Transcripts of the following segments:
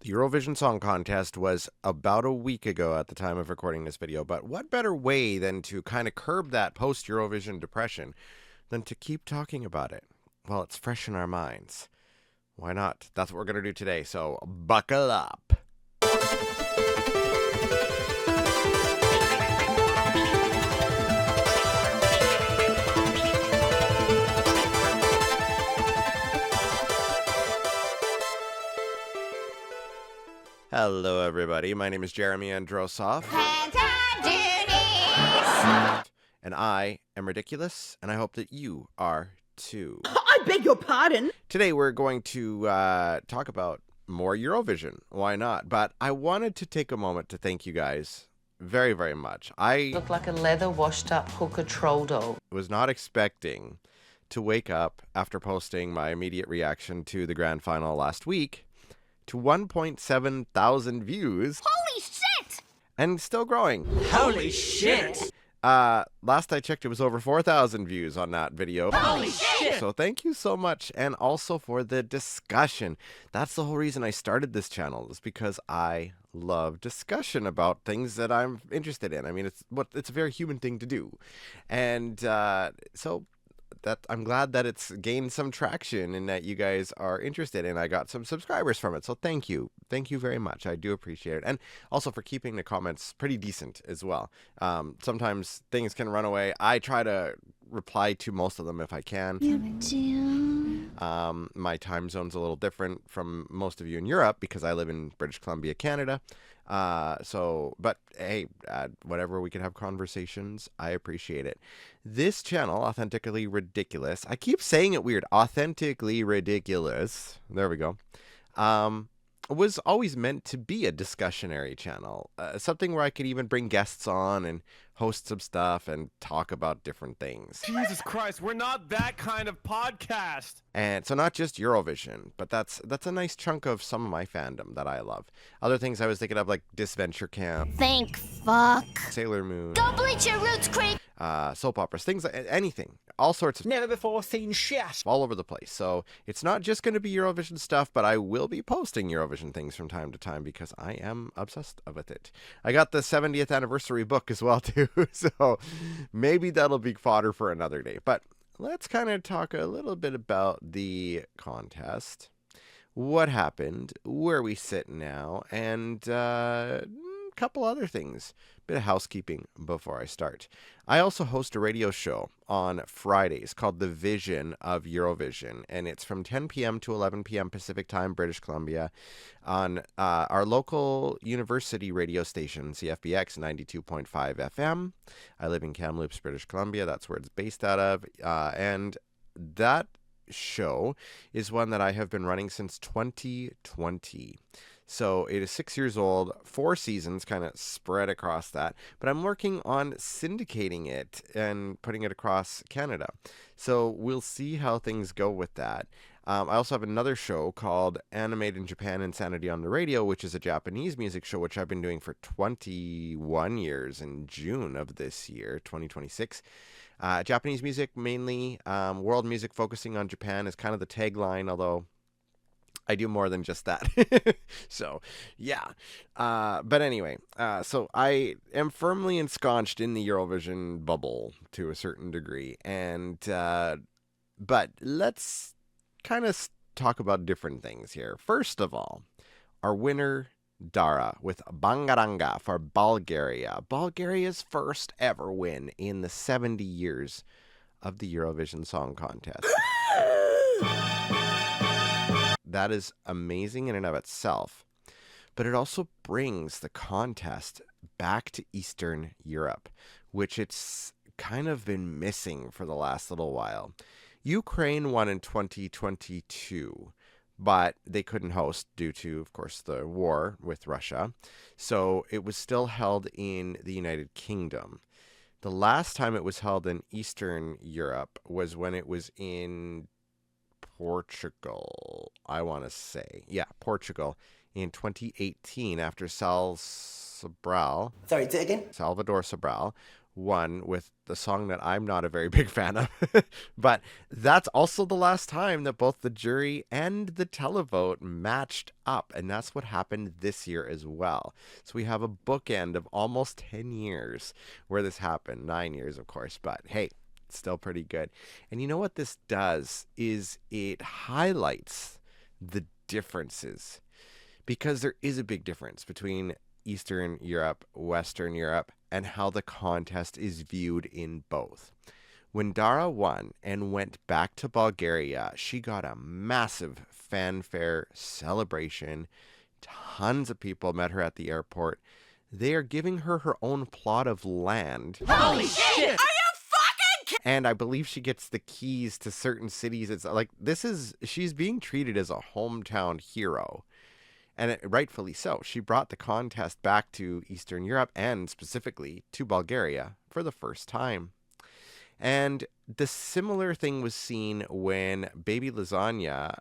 Eurovision Song Contest was about a week ago at the time of recording this video, but what better way than to kind of curb that post-Eurovision depression than to keep talking about it while it's fresh in our minds? Why not? That's what we're going to do today, so buckle up. Hello, everybody. My name is Jeremy Androsov. And I am ridiculous, and I hope that you are too. I beg your pardon? Today we're going to talk about more Eurovision. Why not? But I wanted to take a moment to thank you guys very, very much. I look like a leather washed up hooker troll doll. was not expecting to wake up after posting my immediate reaction to the grand final last week to 1.7 thousand views. Holy shit! And still growing. Holy shit! Last I checked, it was over 4,000 views on that video. Holy shit! So thank you so much, and also for the discussion. That's the whole reason I started this channel, is because I love discussion about things that I'm interested in. I mean, it's a very human thing to do, and so that I'm glad that it's gained some traction and that you guys are interested, and I got some subscribers from it. So thank you very much. I do appreciate it, and also for keeping the comments pretty decent as well. Sometimes things can run away. I try to reply to most of them if I can. You do? My time zone's a little different from most of you in Europe because I live in British Columbia, Canada. But hey, whatever, we can have conversations. I appreciate it. This channel, Authentically Ridiculous, I keep saying it weird, Authentically Ridiculous, there we go, was always meant to be a discussionary channel, something where I could even bring guests on and host some stuff and talk about different things. Jesus Christ, we're not that kind of podcast. And so not just Eurovision, but that's a nice chunk of some of my fandom that I love. Other things I was thinking of, like Disventure Camp, Thank fuck. Sailor Moon, Go bleach your roots, creep. soap operas, things like anything, all sorts of Never before seen shit. all over the place. So it's not just going to be Eurovision stuff, but I will be posting Eurovision things from time to time because I am obsessed with it. I got the 70th anniversary book as well too, so maybe that'll be fodder for another day. But let's kind of talk a little bit about the contest, what happened, where we sit now, and a couple other things. Bit of housekeeping before I start. I also host a radio show on Fridays called The Vision of Eurovision, and it's from 10 p.m. to 11 p.m. Pacific Time, British Columbia, on our local university radio station, CFBX 92.5 FM. I live in Kamloops, British Columbia. That's where it's based out of, and that show is one that I have been running since 2020. So it is 6 years old, 4 seasons kind of spread across that. But I'm working on syndicating it and putting it across Canada. So we'll see how things go with that. I also have another show called Animé-d in Japan Insanity on the Radio, which is a Japanese music show, which I've been doing for 21 years in June of this year, 2026. Japanese music mainly, world music focusing on Japan is kind of the tagline, although I do more than just that. So, yeah. But anyway, so I am firmly ensconced in the Eurovision bubble to a certain degree. And, but let's kind of talk about different things here. First of all, our winner, Dara, with Bangaranga for Bulgaria. Bulgaria's first ever win in the 70 years of the Eurovision Song Contest. That is amazing in and of itself, but it also brings the contest back to Eastern Europe, which it's kind of been missing for the last little while. Ukraine won in 2022, but they couldn't host due to, of course, the war with Russia, so it was still held in the United Kingdom. The last time it was held in Eastern Europe was when it was in Portugal, I want to say. Yeah, Portugal in 2018 after Salvador Sobral won with the song that I'm not a very big fan of. But that's also the last time that both the jury and the televote matched up. And that's what happened this year as well. So we have a bookend of almost 10 years where this happened. 9 years, of course. But hey, it's still pretty good. And you know what this does is it highlights the differences. Because there is a big difference between Eastern Europe, Western Europe, and how the contest is viewed in both. When Dara won and went back to Bulgaria, she got a massive fanfare celebration. Tons of people met her at the airport. They are giving her her own plot of land. Holy shit! And I believe she gets the keys to certain cities. It's like, she's being treated as a hometown hero. And rightfully so. She brought the contest back to Eastern Europe and specifically to Bulgaria for the first time. And the similar thing was seen when Baby Lasagna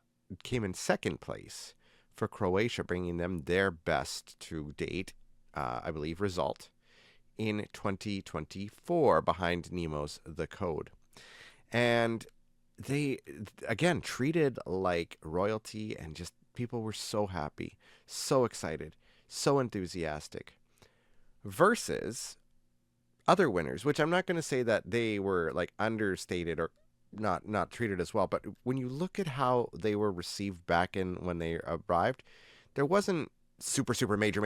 came in second place for Croatia, bringing them their best to date, I believe, result in 2024 behind Nemo's The Code. And they, again, treated like royalty, and just people were so happy, so excited, so enthusiastic. Versus other winners, which I'm not going to say that they were like understated or not treated as well, but when you look at how they were received back in when they arrived, there wasn't super major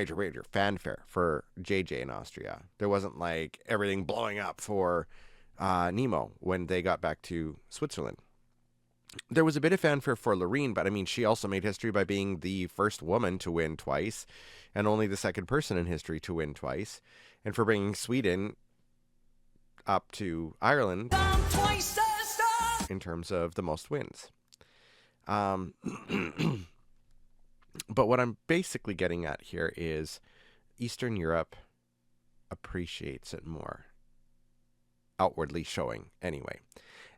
fanfare for JJ in Austria. There wasn't like everything blowing up for Nemo when they got back to Switzerland. There was a bit of fanfare for Loreen, but I mean, she also made history by being the first woman to win twice and only the second person in history to win twice, and for bringing Sweden up to Ireland in terms of the most wins. But what I'm basically getting at here is Eastern Europe appreciates it more, outwardly showing anyway.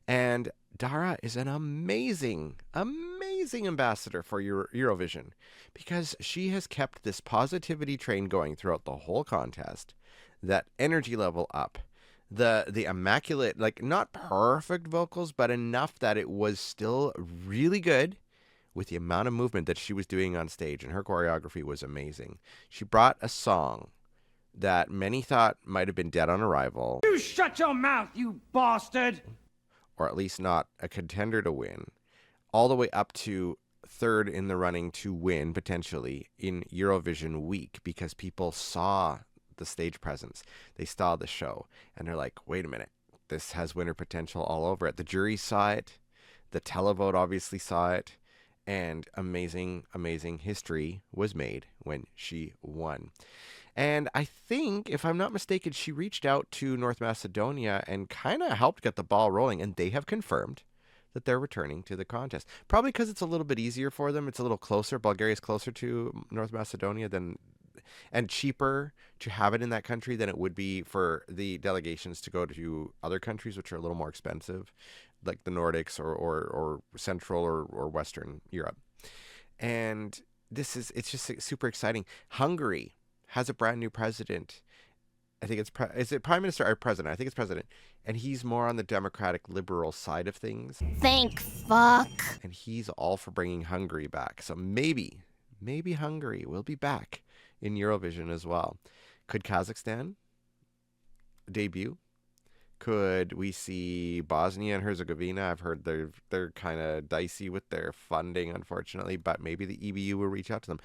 And Dara is an amazing ambassador for Eurovision, because she has kept this positivity train going throughout the whole contest, that energy level up, the immaculate, like not perfect vocals, but enough that it was still really good with the amount of movement that she was doing on stage, and her choreography was amazing. She brought a song that many thought might have been dead on arrival. You shut your mouth, you bastard! Or at least not a contender to win, all the way up to third in the running to win, potentially, in Eurovision week, because people saw the stage presence. They saw the show, and they're like, wait a minute, this has winner potential all over it. The jury saw it. The televote obviously saw it. And amazing history was made when she won. And I think, if I'm not mistaken, she reached out to North Macedonia and kind of helped get the ball rolling. And they have confirmed that they're returning to the contest. Probably because it's a little bit easier for them. It's a little closer. Bulgaria is closer to North Macedonia and cheaper to have it in that country than it would be for the delegations to go to other countries, which are a little more expensive, like the Nordics or Central or Western Europe. And it's just super exciting. Hungary has a brand new president. I think is it prime minister or president? I think it's president. And he's more on the democratic liberal side of things. Thank fuck. And he's all for bringing Hungary back. So maybe Hungary will be back in Eurovision as well. Could Kazakhstan debut? Could we see Bosnia and Herzegovina? I've heard they're kind of dicey with their funding, unfortunately, but maybe the EBU will reach out to them.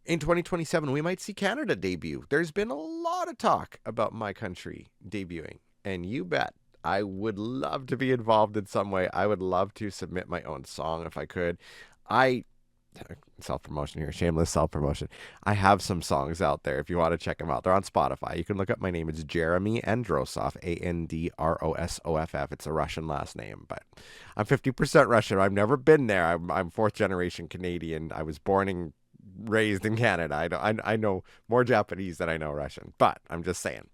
In 2027, we might see Canada debut. There's been a lot of talk about my country debuting, and you bet I would love to be involved in some way. I would love to submit my own song if I could. Self-promotion here, shameless self-promotion. I have some songs out there if you want to check them out. They're on Spotify. You can look up my name. It's Jeremy Androsov, Androsoff. It's a Russian last name, but I'm 50% Russian. I've never been there. I'm fourth generation Canadian. I was born and raised in Canada. I know more Japanese than I know Russian, but I'm just saying.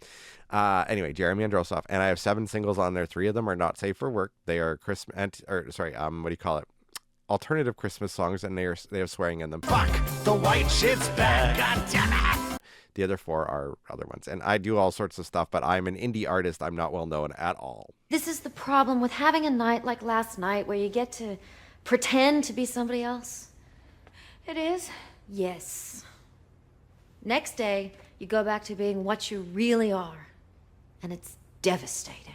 Anyway, Jeremy Androsov, and I have 7 singles on there. 3 of them are not safe for work. They are alternative Christmas songs, and they have swearing in them. Fuck, the white shit's bad. God damn it. The other 4 are other ones. And I do all sorts of stuff, but I'm an indie artist. I'm not well known at all. This is the problem with having a night like last night where you get to pretend to be somebody else. It is? Yes. Next day, you go back to being what you really are. And it's devastating.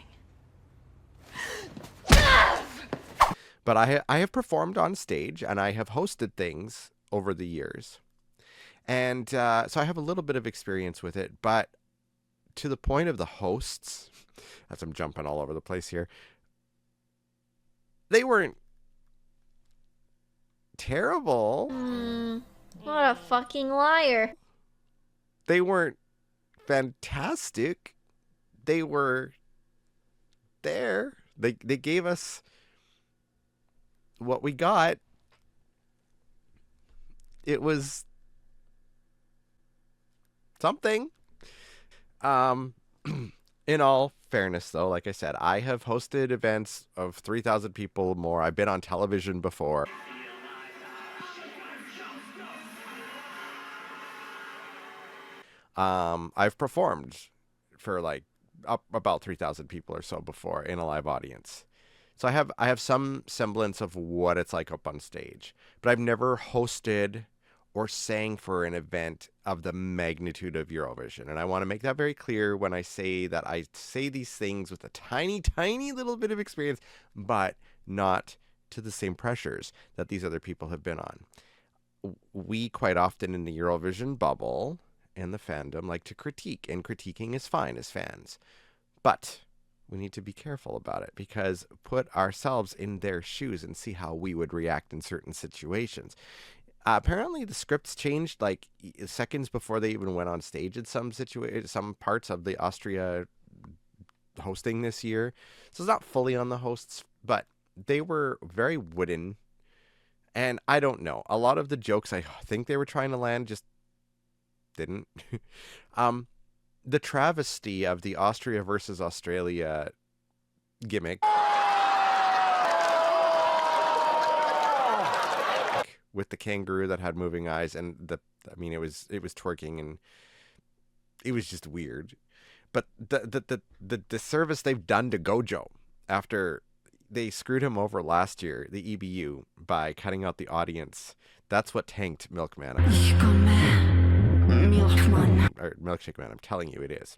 But I have performed on stage and I have hosted things over the years. And so I have a little bit of experience with it. But to the point of the hosts, as I'm jumping all over the place here, they weren't terrible. What a fucking liar. They weren't fantastic. They were there. They gave us what we got. It was something. In all fairness, though, like I said, I have hosted events of 3,000 people or more. I've been on television before. I've performed for like up about 3,000 people or so before in a live audience. So I have some semblance of what it's like up on stage, but I've never hosted or sang for an event of the magnitude of Eurovision. And I want to make that very clear when I say that I say these things with a tiny, tiny little bit of experience, but not to the same pressures that these other people have been on. We quite often in the Eurovision bubble and the fandom like to critique, and critiquing is fine as fans. But we need to be careful about it, because put ourselves in their shoes and see how we would react in certain situations. Apparently the scripts changed like seconds before they even went on stage in some parts of the Austria hosting this year. So it's not fully on the hosts, but they were very wooden. And I don't know. A lot of the jokes I think they were trying to land just didn't. The travesty of the Austria versus Australia gimmick with the kangaroo that had moving eyes, and it was twerking, and it was just weird. But the service they've done to Gojo after they screwed him over last year, the EBU, by cutting out the audience, that's what tanked Milkman. Or Milkshake Man, I'm telling you, it is.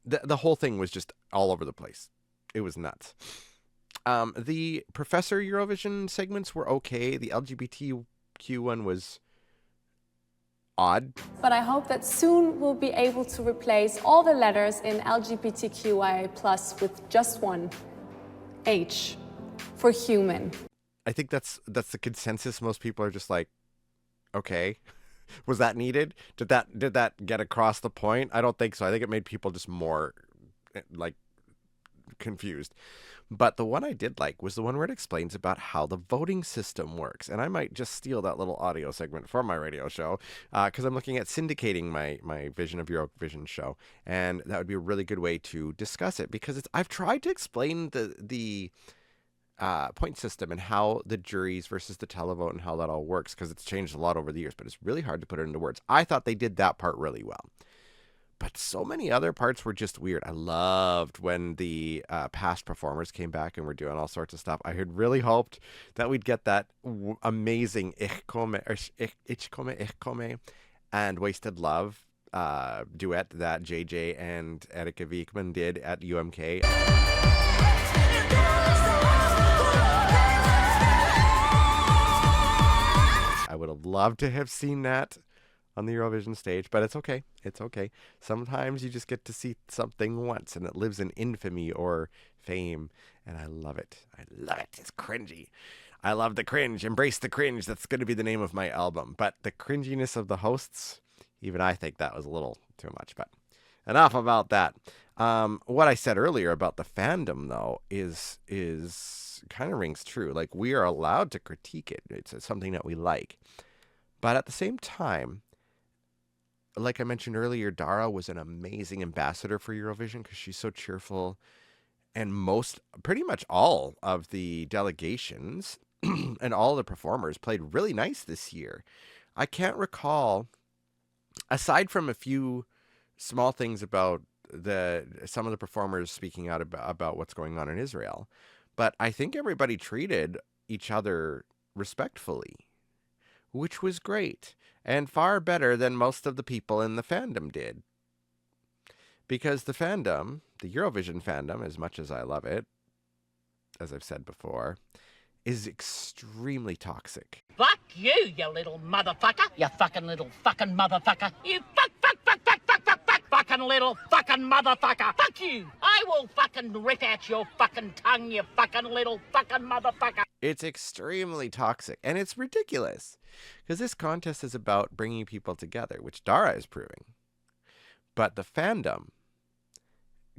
The whole thing was just all over the place. It was nuts. The Professor Eurovision segments were okay. The LGBTQ one was odd. But I hope that soon we'll be able to replace all the letters in LGBTQIA+ with just one H for human. I think that's the consensus. Most people are just like, okay. Was that needed? Did that get across the point? I don't think so. I think it made people just more like confused. But the one I did like was the one where it explains about how the voting system works. And I might just steal that little audio segment from my radio show because I'm looking at syndicating my Vision of Eurovision show. And that would be a really good way to discuss it, because I've tried to explain the point system and how the juries versus the televote and how that all works, because it's changed a lot over the years, but it's really hard to put it into words. I thought they did that part really well, but so many other parts were just weird. I loved when the past performers came back and were doing all sorts of stuff. I had really hoped that we'd get that amazing Ich komme and Wasted Love duet that JJ and Erika Wiekman did at UMK. I would have loved to have seen that on the Eurovision stage, but it's okay. It's okay. Sometimes you just get to see something once and it lives in infamy or fame, and I love it. I love it. It's cringy. I love the cringe. Embrace the cringe. That's going to be the name of my album. But the cringiness of the hosts, even I think that was a little too much, but enough about that. What I said earlier about the fandom, though, is kind of rings true. Like, we are allowed to critique it. It's something that we like. But at the same time, like I mentioned earlier, Dara was an amazing ambassador for Eurovision because she's so cheerful. And pretty much all of the delegations and all the performers played really nice this year. I can't recall aside from a few small things about some of the performers speaking out about what's going on in Israel, but I think everybody treated each other respectfully, which was great and far better than most of the people in the fandom did. Because the fandom, the Eurovision fandom, as much as I love it, as I've said before, is extremely toxic. Fuck you, you little motherfucker. You fucking little fucking motherfucker. You fucking little fucking motherfucker. Fuck you. I will fucking rip out your fucking tongue, you fucking little fucking motherfucker. It's extremely toxic, and it's ridiculous. Because this contest is about bringing people together, which Dara is proving. But the fandom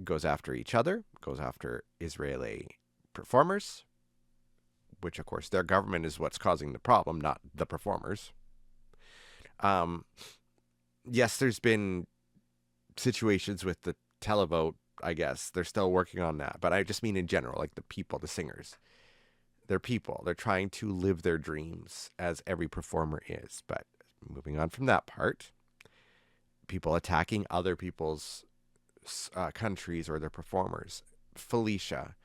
goes after each other, goes after Israeli performers, which, of course, their government is what's causing the problem, not the performers. Yes, there's been situations with the televote, I guess. They're still working on that. But I just mean in general, like the people, the singers. They're people. They're trying to live their dreams, as every performer is. But moving on from that part, people attacking other people's countries or their performers. Felicia,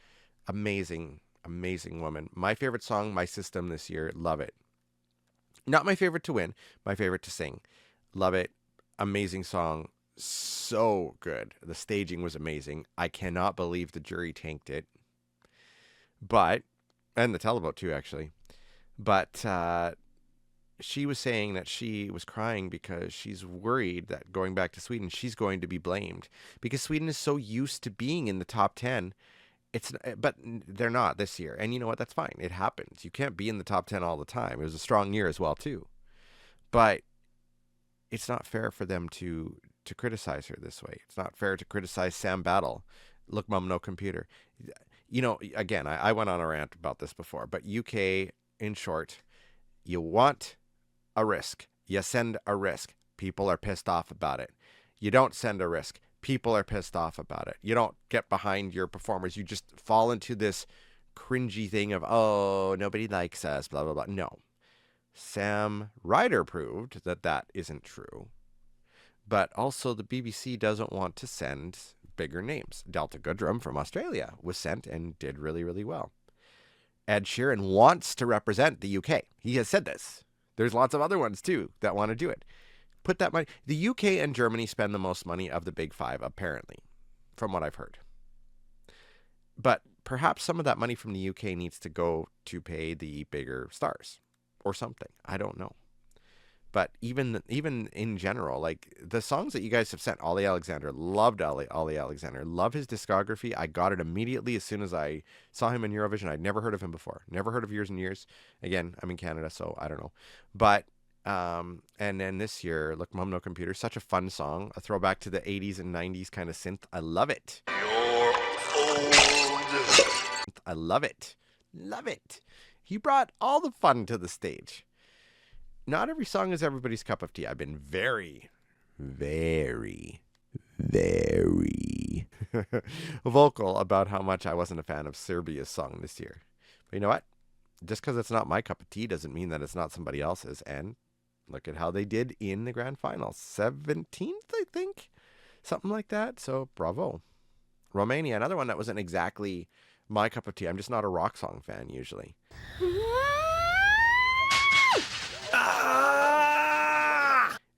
amazing woman. My favorite song, My System, this year. Love it. Not my favorite to win, my favorite to sing. Love it. Amazing song. So good. The staging was amazing. I cannot believe the jury tanked it. And the televote too, actually. But she was saying that she was crying because she's worried that going back to Sweden, she's going to be blamed. Because Sweden is so used to being in the top 10. But they're not this year. And you know what? That's fine. It happens. You can't be in the top 10 all the time. It was a strong year as well, too. But it's not fair for them to criticize her this way. It's not fair to criticize Sam Battle. Look, Mum, no computer. You know, again, I went on a rant about this before, but UK, in short, you want a risk. You send a risk. People are pissed off about it. You don't send a risk. People are pissed off about it. You don't get behind your performers. You just fall into this cringy thing of, oh, nobody likes us, blah, blah, blah. No. Sam Ryder proved that that isn't true. But also the BBC doesn't want to send bigger names. Delta Goodrum from Australia was sent and did really, really well. Ed Sheeran wants to represent the UK. He has said this. There's lots of other ones, too, that want to do it. Put that money. The UK and Germany spend the most money of the big five, apparently, from what I've heard. But perhaps some of that money from the UK needs to go to pay the bigger stars or something. I don't know. But even in general, like the songs that you guys have sent, Ollie Alexander, loved Ollie Alexander, love his discography. I got it immediately as soon as I saw him in Eurovision. I'd never heard of him before. Never heard of Years and Years. Again, I'm in Canada, so I don't know. But and then this year, Look, Mum, No Computer, such a fun song, a throwback to the 80s and 90s kind of synth. I love it. You're old. I love it. Love it. He brought all the fun to the stage. Not every song is everybody's cup of tea. I've been very, very, very vocal about how much I wasn't a fan of Serbia's song this year. But you know what? Just because it's not my cup of tea doesn't mean that it's not somebody else's. And look at how they did in the grand final. 17th, I think. Something like that. So, bravo. Romania, another one that wasn't exactly my cup of tea. I'm just not a rock song fan, usually.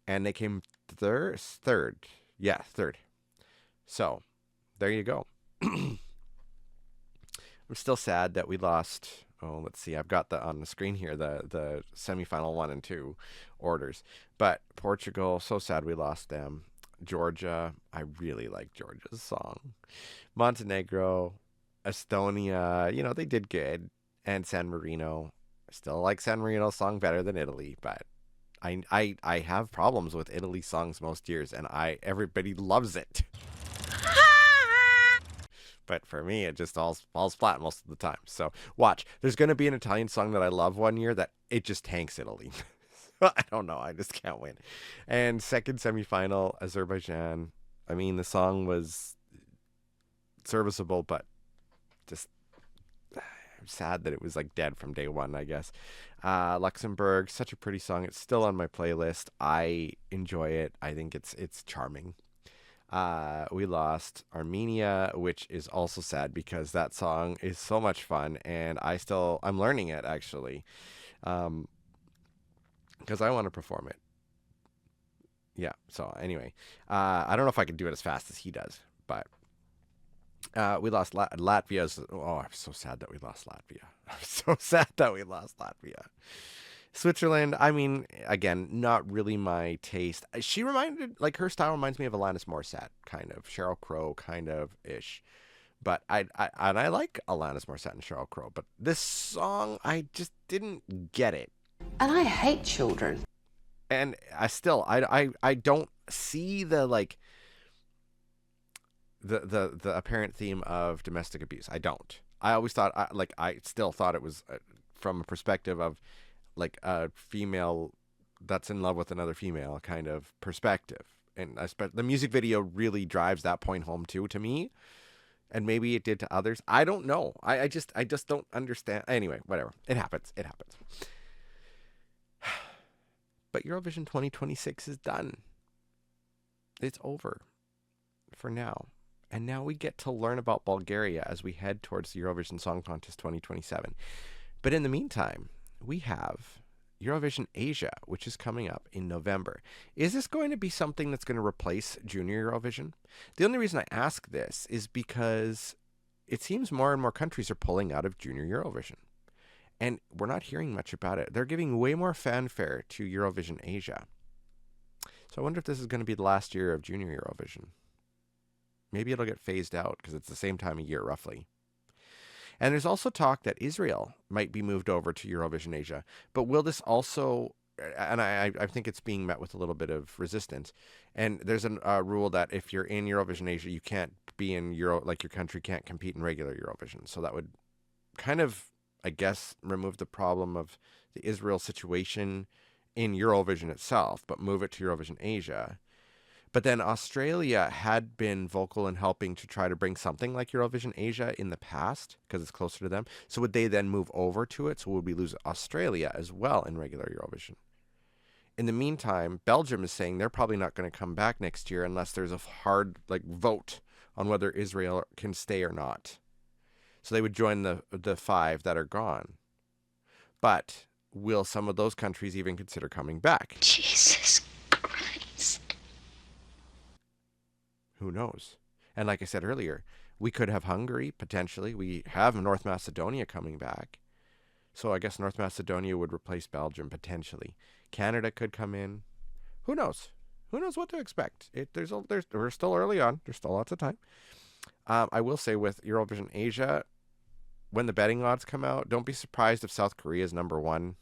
And they came third. Yeah, third. So, there you go. I'm still sad that we lost. Oh, let's see. I've got on the screen here the semifinal 1 and 2 orders. But Portugal, so sad we lost them. Georgia, I really like Georgia's song. Montenegro, Estonia, they did good. And San Marino, I still like San Marino's song better than Italy, but I have problems with Italy songs most years, and everybody loves it. But for me, it just all falls flat most of the time. So watch. There's going to be an Italian song that I love one year that it just tanks Italy. I don't know. I just can't win. And second semifinal, Azerbaijan. I mean, the song was serviceable, but just I'm sad that it was like dead from day one, I guess. Luxembourg, such a pretty song. It's still on my playlist. I enjoy it. I think it's charming. We lost Armenia, which is also sad because that song is so much fun, and I'm learning it actually, because I want to perform it. Yeah. So anyway, I don't know if I can do it as fast as he does, but we lost Latvia. Oh, I'm so sad that we lost Latvia. I'm so sad that we lost Latvia. Switzerland, I mean, again, not really my taste. Her style reminds me of Alanis Morissette, kind of. Sheryl Crow, kind of ish. But I like Alanis Morissette and Sheryl Crow. But this song, I just didn't get it. And I hate children. And I don't see the apparent theme of domestic abuse. I don't. I still thought it was from a perspective of like a female that's in love with another female kind of perspective. And the music video really drives that point home too, to me. And maybe it did to others. I don't know. I just don't understand. Anyway, whatever. It happens. But Eurovision 2026 is done. It's over for now. And now we get to learn about Bulgaria as we head towards the Eurovision Song Contest 2027. But in the meantime, we have Eurovision Asia, which is coming up in November. Is this going to be something that's going to replace Junior Eurovision? The only reason I ask this is because it seems more and more countries are pulling out of Junior Eurovision. And we're not hearing much about it. They're giving way more fanfare to Eurovision Asia. So I wonder if this is going to be the last year of Junior Eurovision. Maybe it'll get phased out because it's the same time of year, roughly. And there's also talk that Israel might be moved over to Eurovision Asia. But will this also, and I think it's being met with a little bit of resistance. And there's a rule that if you're in Eurovision Asia, you can't be in your country can't compete in regular Eurovision. So that would kind of, I guess, remove the problem of the Israel situation in Eurovision itself, but move it to Eurovision Asia. But then Australia had been vocal in helping to try to bring something like Eurovision Asia in the past because it's closer to them. So would they then move over to it? So would we lose Australia as well in regular Eurovision? In the meantime, Belgium is saying they're probably not going to come back next year unless there's a hard vote on whether Israel can stay or not. So they would join the 5 that are gone. But will some of those countries even consider coming back? Jesus Christ. Who knows? And like I said earlier, we could have Hungary, potentially. We have North Macedonia coming back. So I guess North Macedonia would replace Belgium, potentially. Canada could come in. Who knows? Who knows what to expect? We're still early on. There's still lots of time. I will say with Eurovision Asia, when the betting odds come out, don't be surprised if South Korea is number 1.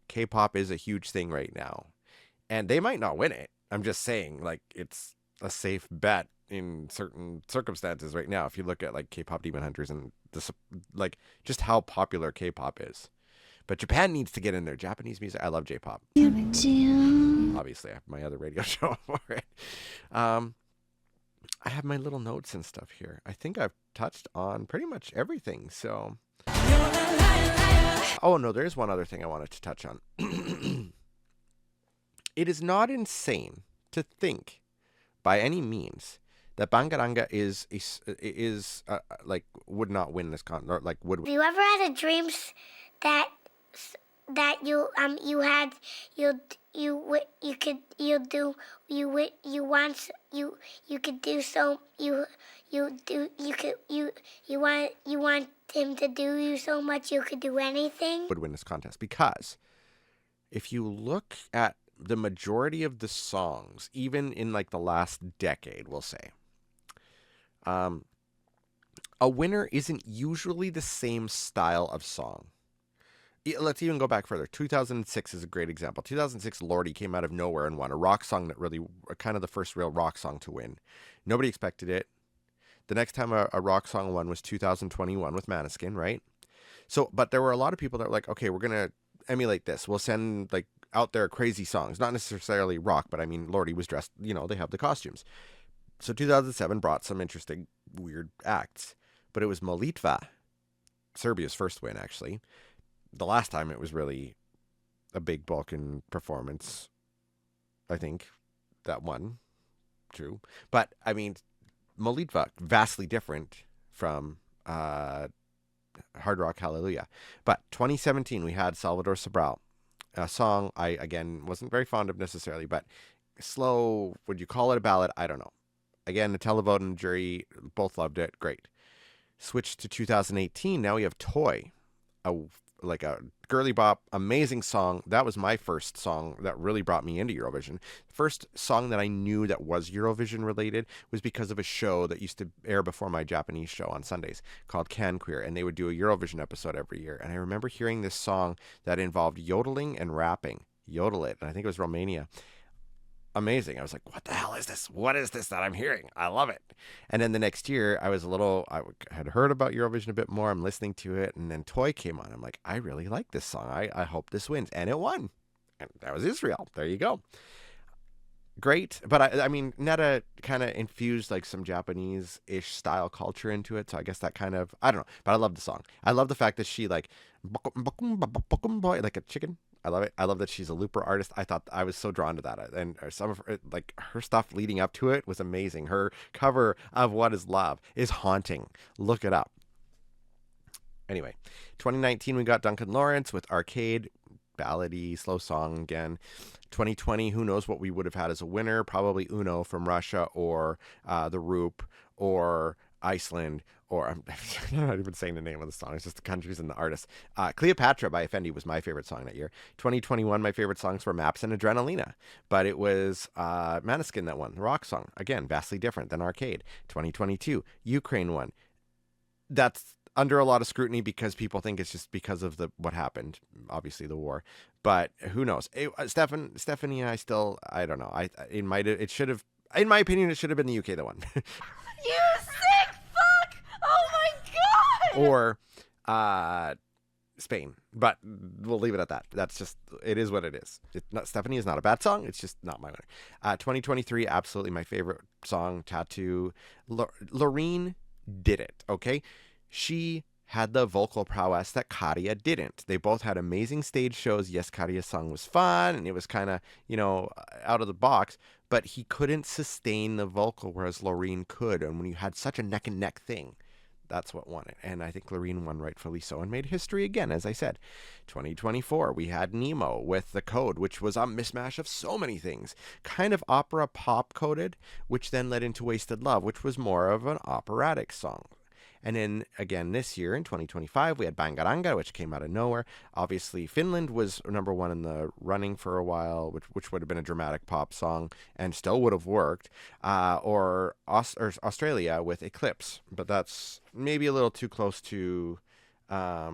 K-pop is a huge thing right now. And they might not win it. I'm just saying, it's a safe bet in certain circumstances right now. If you look at K-pop Demon Hunters and just how popular K-pop is. But Japan needs to get in there. Japanese music. I love J-pop. Obviously, I have my other radio show for it. I have my little notes and stuff here. I think I've touched on pretty much everything. So, oh no, there's one other thing I wanted to touch on. It is not insane to think, by any means, that Bangaranga would not win this contest. Would. Have you ever had a dream that you want him to do you so much you could do anything? Would win this contest because if you look at the majority of the songs, even in the last decade, we'll say, a winner isn't usually the same style of song. Let's even go back further. 2006 is a great example. 2006, Lordi came out of nowhere and won a rock song that really, kind of the first real rock song to win. Nobody expected it. The next time a rock song won was 2021 with Maneskin, right? So, but there were a lot of people that were like, okay, we're going to emulate this. We'll send out there crazy songs, not necessarily rock, but I mean, Lordi was dressed, they have the costumes. So 2007 brought some interesting, weird acts, but it was Molitva, Serbia's first win, actually, the last time it was really a big Balkan performance, I think, that won. True. But, I mean, Molitva, vastly different from Hard Rock Hallelujah. But 2017, we had Salvador Sobral, a song I, again, wasn't very fond of necessarily, but slow, would you call it a ballad? I don't know. Again, the televote and jury both loved it. Great. Switched to 2018. Now we have Toy, like a girly bop, amazing song. That was my first song that really brought me into Eurovision. The first song that I knew that was Eurovision related was because of a show that used to air before my Japanese show on Sundays called Can Queer, and they would do a Eurovision episode every year. And I remember hearing this song that involved yodeling and rapping. Yodel it, and I think it was Romania. Amazing. I was like, what the hell is this? What is this that I'm hearing? I love it. And then the next year, I had heard about Eurovision a bit more. I'm listening to it. And then Toy came on. I'm like, I really like this song. I hope this wins. And it won. And that was Israel. There you go. Great. But I mean, Netta kind of infused like some Japanese-ish style culture into it. So I guess that kind of, I don't know. But I love the song. I love the fact that she like, like a chicken. I love it. I love that she's a looper artist. I thought I was so drawn to that. And some of her, like her stuff leading up to it was amazing. Her cover of What Is Love is haunting. Look it up. Anyway, 2019, we got Duncan Lawrence with Arcade, ballady, slow song again. 2020, who knows what we would have had as a winner? Probably Uno from Russia, or The Roop, or Iceland, or I'm not even saying the name of the song. It's just the countries and the artists. Cleopatra by Effendi was my favorite song that year. 2021, my favorite songs were Maps and Adrenalina, but it was Maneskin that won, the rock song. Again, vastly different than Arcade. 2022, Ukraine won. That's under a lot of scrutiny because people think it's just because of what happened, obviously the war. But who knows? Stephanie and I don't know. In my opinion, it should have been the UK that won. You sick fuck! Oh my god! Or Spain, but we'll leave it at that. That's just, it is what it is. Stephanie is not a bad song. It's just not my winner. 2023, absolutely my favorite song, Tattoo. Loreen did it, okay? She had the vocal prowess that Katia didn't. They both had amazing stage shows. Yes, Katia's song was fun, and it was kind of, out of the box, but he couldn't sustain the vocal, whereas Loreen could. And when you had such a neck and neck thing, that's what won it. And I think Loreen won rightfully so and made history again, as I said. 2024, we had Nemo with The Code, which was a mismatch of so many things. Kind of opera pop coded, which then led into Wasted Love, which was more of an operatic song. And then again this year in 2025, we had Bangaranga, which came out of nowhere. Obviously, Finland was number one in the running for a while, which would have been a dramatic pop song and still would have worked. Or Australia with Eclipse, but that's maybe a little too close to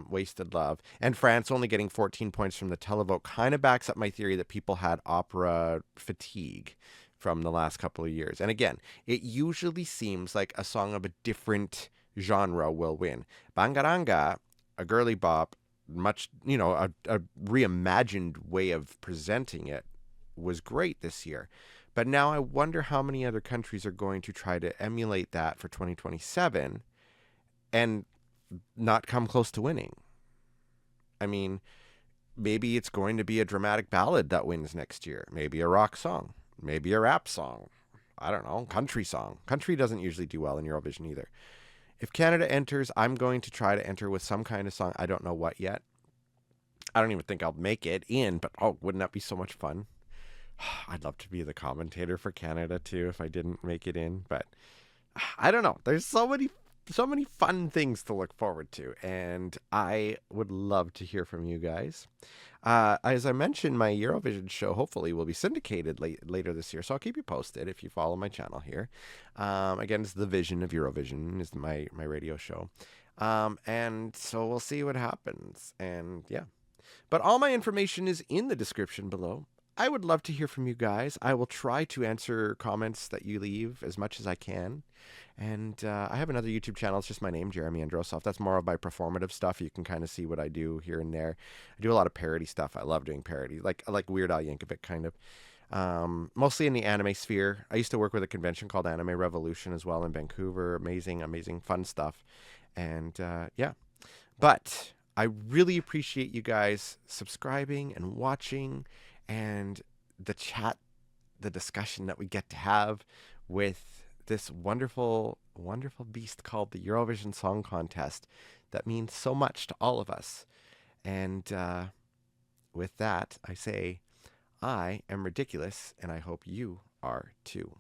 Wasted Love. And France only getting 14 points from the televote kind of backs up my theory that people had opera fatigue from the last couple of years. And again, it usually seems like a song of a different genre will win. Bangaranga, a girly bop, much, a reimagined way of presenting it, was great this year. But now I wonder how many other countries are going to try to emulate that for 2027 and not come close to winning. I mean, maybe it's going to be a dramatic ballad that wins next year. Maybe a rock song. Maybe a rap song. I don't know, country song. Country doesn't usually do well in Eurovision either. If Canada enters, I'm going to try to enter with some kind of song. I don't know what yet. I don't even think I'll make it in, but wouldn't that be so much fun? I'd love to be the commentator for Canada too if I didn't make it in, but I don't know. There's so many fun things to look forward to, and I would love to hear from you guys. As I mentioned, my Eurovision show hopefully will be syndicated later this year, so I'll keep you posted if you follow my channel here. Again, it's the Vision of Eurovision is my radio show. And so we'll see what happens. And yeah. But all my information is in the description below. I would love to hear from you guys. I will try to answer comments that you leave as much as I can. And I have another YouTube channel. It's just my name, Jeremy Androsov. That's more of my performative stuff. You can kind of see what I do here and there. I do a lot of parody stuff. I love doing parody, like Weird Al Yankovic, kind of. Mostly in the anime sphere. I used to work with a convention called Anime Revolution as well in Vancouver. Amazing, amazing, fun stuff. And yeah. But I really appreciate you guys subscribing and watching, and the chat, the discussion that we get to have with this wonderful, wonderful beast called the Eurovision Song Contest that means so much to all of us. And with that, I say, I am ridiculous, and I hope you are too.